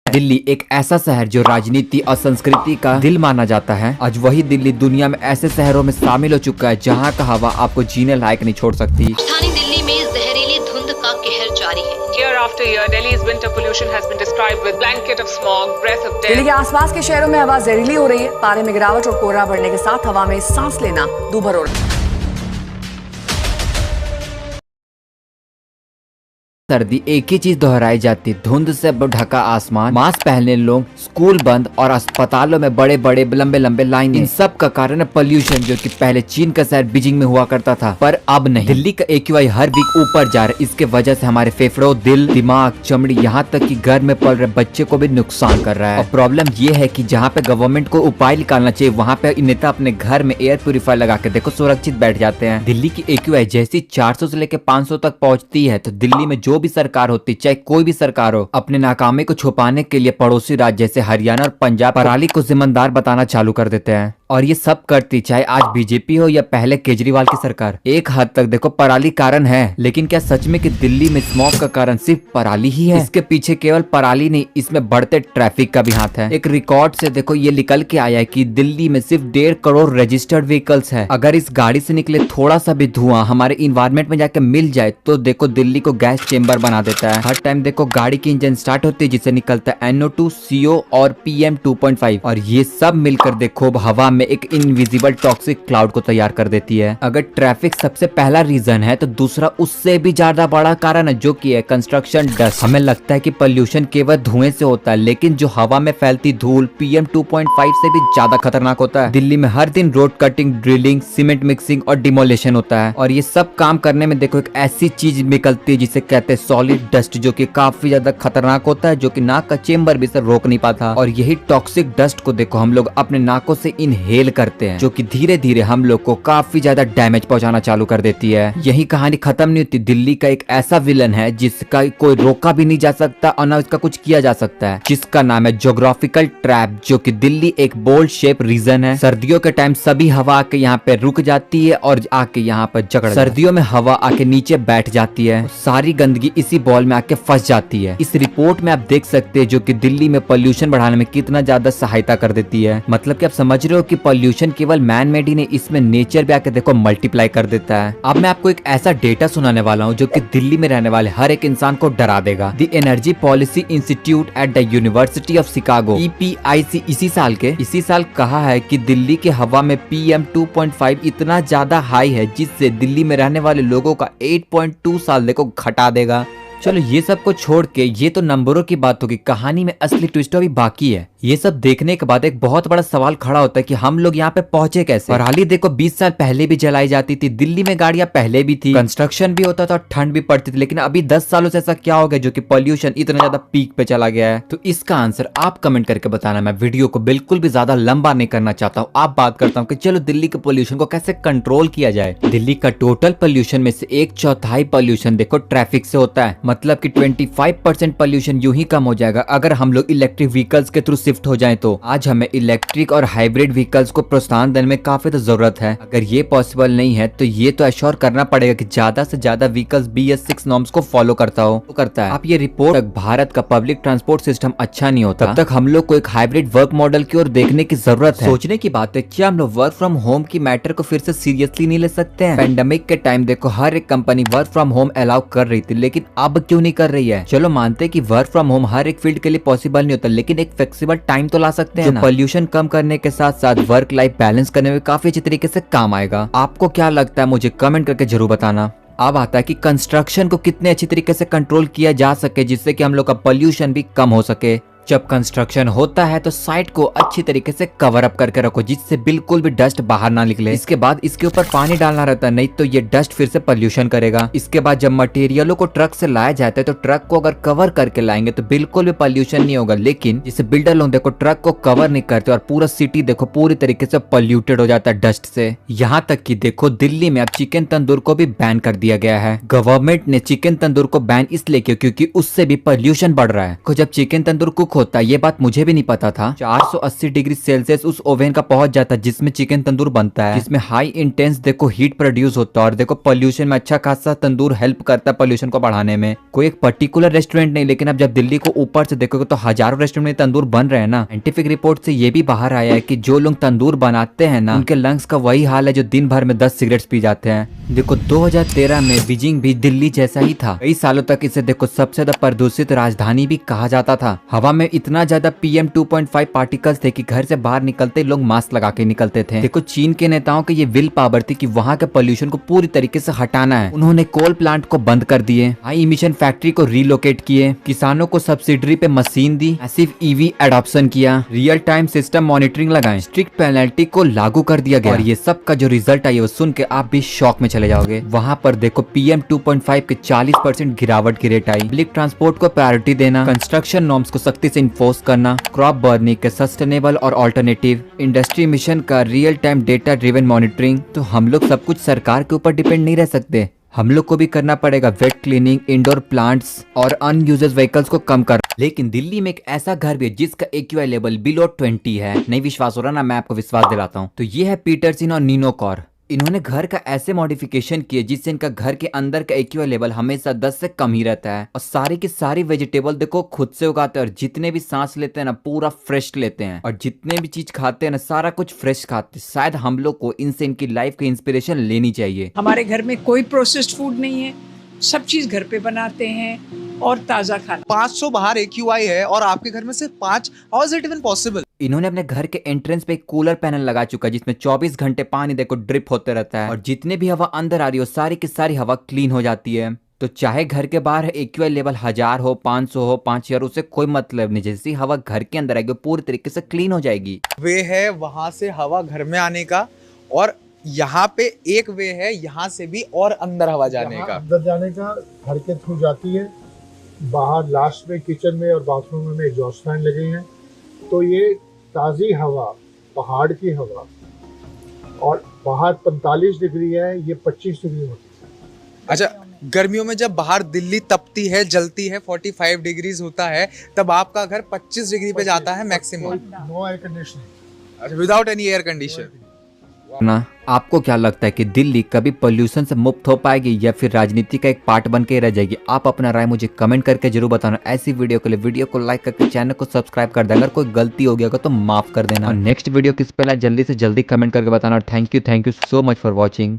दिल्ली एक ऐसा शहर जो राजनीति और संस्कृति का दिल माना जाता है। आज वही दिल्ली दुनिया में ऐसे शहरों में शामिल हो चुका है जहां का हवा आपको जीने लायक नहीं छोड़ सकती। राजधानी दिल्ली में जहरीली धुंध का कहर जारी है। Year after year, Delhi's winter pollution has been described with blanket of smog, breath of Delhi death. के आसपास के शहरों में हवा जहरीली हो रही है। पारे में गिरावट और कोहरा बढ़ने के साथ हवा में सांस लेना दूभर हो रहा है। सर्दी एक ही चीज दोहराई जाती, धुंध से ढका आसमान, मास्क पहने लोग, स्कूल बंद और अस्पतालों में बड़े बड़े लंबे लंबे लाइन। इन सब का कारण है पोल्यूशन, जो कि पहले चीन का शहर बीजिंग में हुआ करता था, पर अब नहीं। दिल्ली का AQI हर वीक ऊपर जा रहा है। इसके वजह से हमारे फेफड़ों, दिल, दिमाग, चमड़ी, यहाँ तक कि घर में पल रहे बच्चे को भी नुकसान कर रहा है। और प्रॉब्लम ये है कि जहाँ पे गवर्नमेंट को उपाय निकालना चाहिए, वहाँ पे नेता अपने घर में एयर प्यूरिफायर लगा के देखो सुरक्षित बैठ जाते हैं। दिल्ली की AQI जैसी 400 से लेकर 500 तक पहुँचती है, तो दिल्ली में जो भी सरकार होती, चाहे कोई भी सरकार हो, अपने नाकामी को छुपाने के लिए पड़ोसी राज्य जैसे हरियाणा और पंजाब पराली को जिम्मेदार बताना चालू कर देते हैं। और ये सब करती चाहे आज बीजेपी हो या पहले केजरीवाल की सरकार। एक हद तक देखो पराली कारण है, लेकिन क्या सच में कि दिल्ली में स्मॉग का कारण सिर्फ पराली ही है? इसके पीछे केवल पराली नहीं, इसमें बढ़ते ट्रैफिक का भी हाथ है। एक रिकॉर्ड से देखो ये निकल के आया है कि दिल्ली में सिर्फ 1.5 करोड़ रजिस्टर्ड व्हीकल्स है। अगर इस गाड़ी से निकले थोड़ा सा भी धुआं हमारे इन्वायरमेंट में जाके मिल जाए तो देखो दिल्ली को गैस चेंबर बना देता है। हर टाइम देखो गाड़ी की इंजन स्टार्ट होती है जिससे निकलता है NO2, CO और PM 2.5, और ये सब मिलकर देखो हवा में एक इनविजिबल टॉक्सिक क्लाउड को तैयार कर देती है। अगर ट्रैफिक सबसे पहला रीजन है, तो दूसरा उससे भी ज्यादा बड़ा कारण है, जो कि है कंस्ट्रक्शन डस्ट। हमें लगता है कि पोल्यूशन केवल धुएं से होता है, लेकिन जो हवा में फैलती धूल PM 2.5 से भी ज्यादा खतरनाक होता है। दिल्ली में हर दिन road cutting, drilling, cement mixing और डिमोलेशन होता है, और ये सब काम करने में देखो एक ऐसी चीज निकलती है जिसे कहते हैं सॉलिड डस्ट, जो कि काफी ज्यादा खतरनाक होता है, जो कि नाक का चेम्बर भी इसे रोक नहीं पाता। और यही टॉक्सिक डस्ट को देखो हम लोग अपने नाकों से इनहेल करते हैं, जो कि धीरे धीरे हम लोग को काफी ज्यादा डैमेज पहुंचाना चालू कर देती है। यही कहानी खत्म नहीं होती। दिल्ली का एक ऐसा विलन है जिसका कोई रोका भी नहीं जा सकता और ना इसका कुछ किया जा सकता है, जिसका नाम है ज्योग्राफिकल ट्रैप, जो कि दिल्ली एक बोल्ड शेप रीजन है। सर्दियों के टाइम सभी हवा आके यहाँ पे रुक जाती है और आके यहाँ पर जकड़, सर्दियों में हवा आके नीचे बैठ जाती है, सारी गंदगी इसी बॉल में आके फंस जाती है। इस रिपोर्ट में आप देख सकते हैं जो कि दिल्ली में पोल्यूशन बढ़ाने में कितना ज्यादा सहायता कर देती है। मतलब कि आप समझ रहे हो कि पोल्यूशन केवल मैन मेड ही नहीं, इसमें नेचर भी आके देखो मल्टीप्लाई कर देता है। अब मैं आपको एक ऐसा डेटा सुनाने वाला हूँ जो कि दिल्ली में रहने वाले हर एक इंसान को डरा देगा। The energy policy institute at the university of Chicago EPIC इसी साल कहा है कि दिल्ली के हवा में PM 2.5 इतना ज्यादा हाई है जिससे दिल्ली में रहने वाले लोगों का 8.2 साल देखो घटा देगा। चलो ये सब को छोड़ के ये तो नंबरों की बात होगी, कहानी में असली ट्विस्ट अभी बाकी है। ये सब देखने के बाद एक बहुत बड़ा सवाल खड़ा होता है कि हम लोग यहाँ पे पहुंचे कैसे। पराली देखो 20 साल पहले भी जलाई जाती थी, दिल्ली में गाड़ियां पहले भी थी, कंस्ट्रक्शन भी होता था और ठंड भी पड़ती थी, लेकिन अभी 10 सालों से ऐसा क्या हो गया जो कि पोल्यूशन इतना ज्यादा पीक पे चला गया है? तो इसका आंसर आप कमेंट करके बताना। मैं वीडियो को बिल्कुल भी ज्यादा लंबा नहीं करना चाहता हूँ। आप बात करता हूँ कि चलो दिल्ली के पोल्यूशन को कैसे कंट्रोल किया जाए। दिल्ली का टोटल पोल्यूशन में से 1/4 पोल्यूशन देखो ट्रैफिक से होता है, मतलब कि 25% पोल्यूशन यूं ही कम हो जाएगा अगर हम लोग इलेक्ट्रिक व्हीकल्स के थ्रू शिफ्ट हो जाएं। तो आज हमें इलेक्ट्रिक और हाइब्रिड व्हीकल्स को प्रोत्साहन देने में काफी तो जरूरत है। अगर ये पॉसिबल नहीं है तो ये तो एश्योर करना पड़ेगा कि ज्यादा से ज्यादा व्हीकल्स BS6 नॉर्म्स को फॉलो करता है। आप ये रिपोर्ट तक भारत का पब्लिक ट्रांसपोर्ट सिस्टम अच्छा नहीं होता, तब तक हम लोग को एक हाइब्रिड वर्क मॉडल की ओर देखने की जरूरत है। सोचने की बात है, क्या हम लोग वर्क फ्रॉम होम की मैटर को फिर से सीरियसली नहीं ले सकते हैं? पेंडेमिक के टाइम देखो हर एक company work from home allow कर रही थी, लेकिन अब क्यों नहीं कर रही है? चलो मानते हैं कि वर्क फ्रॉम होम हर एक फील्ड के लिए पॉसिबल नहीं होता, लेकिन एक फ्लेक्सिबल टाइम तो ला सकते हैं ना, पोल्यूशन कम करने के साथ साथ वर्क लाइफ बैलेंस करने में काफी अच्छी तरीके से काम आएगा। आपको क्या लगता है मुझे कमेंट करके जरूर बताना। अब आता है कि कंस्ट्रक्शन को कितने अच्छी तरीके से कंट्रोल किया जा सके जिससे कि हम लोग का पोल्यूशन भी कम हो सके। जब कंस्ट्रक्शन होता है तो साइट को अच्छी तरीके से कवर अप करके रखो जिससे बिल्कुल भी डस्ट बाहर ना निकले। इसके बाद इसके ऊपर पानी डालना रहता है, नहीं तो ये डस्ट फिर से पोल्यूशन करेगा। इसके बाद जब मटेरियलों को ट्रक से लाया जाता है तो ट्रक को अगर कवर करके लाएंगे तो बिल्कुल भी पोल्यूशन नहीं होगा, लेकिन जिसे बिल्डर लोग देखो ट्रक को कवर नहीं करते और पूरा सिटी देखो पूरी तरीके से पोल्यूटेड हो जाता है डस्ट से। यहाँ तक कि देखो दिल्ली में अब चिकन तंदूर को भी बैन कर दिया गया है। गवर्नमेंट ने चिकन तंदूर को बैन इसलिए किया क्योंकि उससे भी पोल्यूशन बढ़ रहा है। जब चिकन तंदूर कुक होता है, ये बात मुझे भी नहीं पता था। 480 डिग्री सेल्सियस उस ओवन का पहुंच जाता है जिसमें चिकन तंदूर बनता है, जिसमें हाई इंटेंस देखो हीट प्रोड्यूस होता है। और देखो पोल्यूशन में अच्छा खासा तंदूर हेल्प करता है पोल्यूशन को बढ़ाने में। कोई एक पर्टिकुलर रेस्टोरेंट नहीं, लेकिन अब जब दिल्ली को ऊपर से देखोगे तो हजारों रेस्टोरेंट में तंदूर बन रहे हैं ना। साइंटिफिक रिपोर्ट से ये भी बाहर आया है कि जो लोग तंदूर बनाते हैं ना, उनके लंग्स का वही हाल है जो दिन भर में 10 सिगरेट्स पी जाते हैं। देखो 2013 में बीजिंग भी दिल्ली जैसा ही था। कई सालों तक इसे देखो सबसे ज्यादा प्रदूषित राजधानी भी कहा जाता था। हवा में इतना ज्यादा PM 2.5 पार्टिकल्स थे कि घर से बाहर निकलते लोग मास्क लगा के निकलते थे। देखो चीन के नेताओं की ये विल पावर थी कि वहाँ के पोल्यूशन को पूरी तरीके से हटाना है। उन्होंने कोल प्लांट को बंद कर दिए, हाई इमिशन फैक्ट्री को रीलोकेट किए, किसानों को सब्सिडी पे मशीन दी, मैसिव EV एडॉप्शन किया, रियल टाइम सिस्टम मॉनिटरिंग लगाए, स्ट्रिक्ट पेनल्टी को लागू कर दिया गया। और ये सब का जो रिजल्ट आई है वो सुन के आप भी शॉक में चले जाओगे। वहाँ पर देखो PM 2.5 के 40% गिरावट की रेट आई। पब्लिक ट्रांसपोर्ट को प्रायोरिटी देना, कंस्ट्रक्शन नॉर्म्स को सख्ती से इन्फोर्स करना, क्रॉप बर्निंग के सस्टेनेबल और ऑल्टरनेटिव, इंडस्ट्री मिशन का real time data driven monitoring. तो हम लोग सब कुछ सरकार के ऊपर डिपेंड नहीं रह सकते, हम लोग को भी करना पड़ेगा वेट क्लीनिंग, इंडोर प्लांट्स और अनयूज्ड व्हीकल्स को कम कर। लेकिन दिल्ली में एक ऐसा घर भी है जिसका AQI लेवल बिलो 20 है। नहीं विश्वास हो रहा ना, मैं आपको विश्वास दिलाता हूँ। तो ये है पीटरसन और नीनो कौर। इन्होंने घर का ऐसे मॉडिफिकेशन किए जिससे इनका घर के अंदर का AQI लेवल हमेशा 10 से कम ही रहता है। और सारी की सारी वेजिटेबल देखो खुद से उगाते हैं, और जितने भी सांस लेते हैं ना पूरा फ्रेश लेते हैं, और जितने भी चीज खाते हैं ना सारा कुछ फ्रेश खाते हैं। शायद हम लोग को इनसे इनकी लाइफ की इंस्पिरेशन लेनी चाहिए। हमारे घर में कोई प्रोसेस्ड फूड नहीं है, सब चीज घर पे बनाते हैं और ताजा खाना। 500 बाहर AQI है और आपके घर में सिर्फ 5। How is it even possible? इन्होंने अपने घर के एंट्रेंस पे एक कूलर पैनल लगा चुका है जिसमें 24 घंटे पानी देखो ड्रिप होते रहता है, और जितने भी हवा अंदर आ रही हो सारी की सारी हवा क्लीन हो जाती है। तो चाहे घर के बाहर AQI लेवल 1000 हो, 500 हो, 5000, उससे कोई मतलब नहीं। जैसी हवा घर के अंदर आएगी पूरी तरीके से क्लीन हो जाएगी। वे है वहां से हवा घर में आने का, और यहाँ पे एक वे है यहाँ से भी और अंदर हवा जाने का। अंदर जाने का घर के थ्रू जाती है, बाहर लास्ट में किचन में और बाथरूम में एग्जॉस्ट फैन लगे हैं। तो ये ताज़ी हवा, पहाड़ की हवा, और बाहर 45 डिग्री है, ये 25 डिग्री होती है। अच्छा, गर्मियों में जब बाहर दिल्ली तपती है, जलती है, 45 डिग्रीज होता है, तब आपका घर 25 डिग्री पे जाता है मैक्सिमम। No air conditioning. अच्छा, विदाउट एनी एयर कंडीशन ना। आपको क्या लगता है कि दिल्ली कभी पोल्यूशन से मुक्त हो पाएगी या फिर राजनीति का एक पार्ट बन के रह जाएगी? आप अपना राय मुझे कमेंट करके जरूर बताना। ऐसी वीडियो के लिए वीडियो को लाइक करके चैनल को सब्सक्राइब कर देना। अगर कोई गलती हो गया होगा तो माफ कर देना। और नेक्स्ट वीडियो किस पे लाए जल्दी से जल्दी कमेंट करके बताना। Thank you so much for watching.